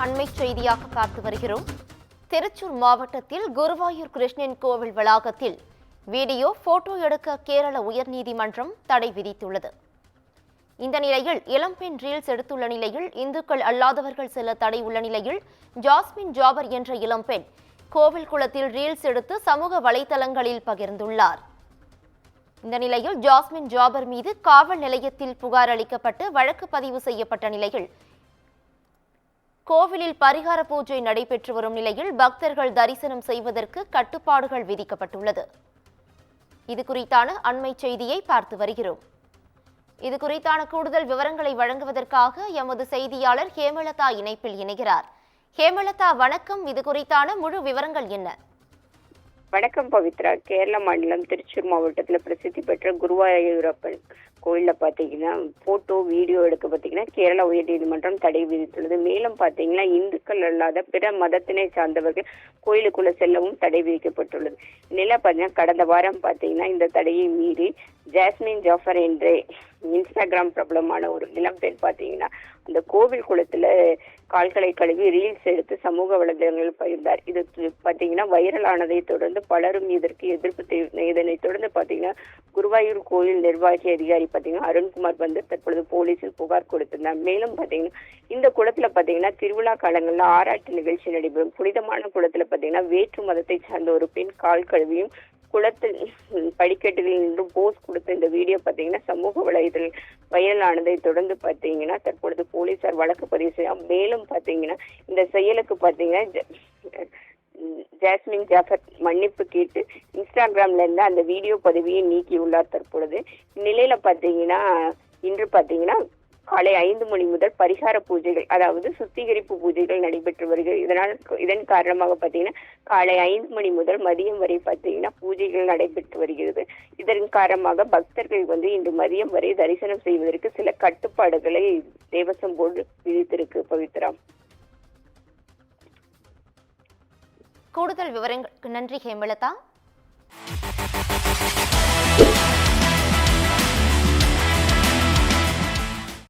அண்மைச் செய்தியாக பார்த்து வருகிறோம். திருச்சூர் மாவட்டத்தில் குருவாயூர் கிருஷ்ணன் கோவில் வளாகத்தில் வீடியோ, போட்டோ எடுக்க கேரள உயர்நீதிமன்றம் தடை விதித்துள்ளது. இந்த நிலையில் இளம்பெண் ரீல்ஸ் எடுத்துள்ள நிலையில் இந்துக்கள் அல்லாதவர்கள் செல்ல தடை உள்ள நிலையில் ஜாஸ்மின் ஜாபர் என்ற இளம்பெண் கோவில் குளத்தில் ரீல்ஸ் எடுத்து சமூக வலைதளங்களில் பகிர்ந்துள்ளார். இந்த நிலையில் ஜாஸ்மின் ஜாபர் மீது காவல் நிலையத்தில் புகார் அளிக்கப்பட்டு வழக்கு பதிவு செய்யப்பட்ட நிலையில் கோவிலில் பரிகார பூஜை நடைபெற்று வரும் நிலையில் பக்தர்கள் தரிசனம் செய்வதற்கு கட்டுப்பாடுகள் விதிக்கப்பட்டுள்ளது. இது குறித்தான அண்மை செய்தியை பார்த்து வருகிறோம். இது குறித்தான கூடுதல் விவரங்களை வழங்குவதற்காக எமது செய்தியாளர் ஹேமலதா இணைப்பில் இணைகிறார். ஹேமலதா, வணக்கம். இது குறித்தான முழு விவரங்கள் என்ன? வணக்கம் பவித்ரா. கேரள மாநிலம் திருச்சூர் மாவட்டத்தில் பிரசித்தி பெற்ற குருவாயூரப்பன் கோயில்ல பாத்தீங்கன்னா போட்டோ, வீடியோ எடுக்க பாத்தீங்கன்னா கேரள உயர்நீதிமன்றம் தடை விதித்துள்ளது. மேலும் பாத்தீங்கன்னா இந்துக்கள் அல்லாத பிற மதத்தினை சார்ந்தவர்கள் கோயிலுக்குள்ள செல்லவும் தடை விதிக்கப்பட்டுள்ளது. நில பாத்தீங்கன்னா கடந்த வாரம் பாத்தீங்கன்னா இந்த தடையை மீறி ஜாஸ்மின் ஜாஃபர் என்ற இன்ஸ்டாகிராம் பிரபலமான ஒரு இளம்பெண் பாத்தீங்கன்னா அந்த கோவில் குளத்துல கால்களை கழுவி ரீல்ஸ் எடுத்து சமூக வலைதளங்களில் பகிர்ந்தார். இது பாத்தீங்கன்னா வைரல் ஆனதை தொடர்ந்து பலரும் இதற்கு எதிர்ப்பு. இதனை தொடர்ந்து பாத்தீங்கன்னா குருவாயூர் கோயில் நிர்வாகி அதிகாரி பாத்தீங்கன்னா அருண்குமார் வந்து தற்பொழுது போலீசில் புகார் கொடுத்திருந்தார். மேலும் பாத்தீங்கன்னா இந்த குளத்துல பாத்தீங்கன்னா திருவிழா காலங்கள்ல ஆராய்ச்சி நிகழ்ச்சி நடைபெறும். புனிதமான குளத்துல பாத்தீங்கன்னா வேற்று மதத்தை சார்ந்த ஒரு பெண் கால் கழுவியும் குளத்தில் படிக்கட்டுகளில் நின்று போஸ் கொடுத்த இந்த வீடியோ பாத்தீங்கன்னா சமூக வலைதள வைரல் ஆனதை தொடர்ந்து பாத்தீங்கன்னா தற்பொழுது போலீசார் வழக்கு பதிவு செய்யலாம். மேலும் பாத்தீங்கன்னா இந்த செயலுக்கு பாத்தீங்கன்னா ஜாஸ்மின் ஜாஃபர் மன்னிப்பு கேட்டு இன்ஸ்டாகிராம்ல இருந்து அந்த வீடியோ பதிவையை நீக்கியுள்ளார். தற்பொழுது இந்நிலையில பாத்தீங்கன்னா இன்று பாத்தீங்கன்னா காலை 5 மணி முதல் பரிகார பூஜைகள், அதாவது சுத்திகரிப்பு பூஜைகள் நடைபெற்று வருகிறது. இதன் காரணமாக பாத்தீங்கன்னா காலை 5 மணி முதல் மதியம் வரை பாத்தீங்கன்னா பூஜைகள் நடைபெற்று வருகிறது. இதன் காரணமாக பக்தர்கள் வந்து இன்று மதியம் வரை தரிசனம் செய்வதற்கு சில கட்டுப்பாடுகளை தேவசம் போர்டு விதித்திருக்கு. பவித்ரா, கூடுதல் விவரங்களுக்கு நன்றி ஹேமலதா.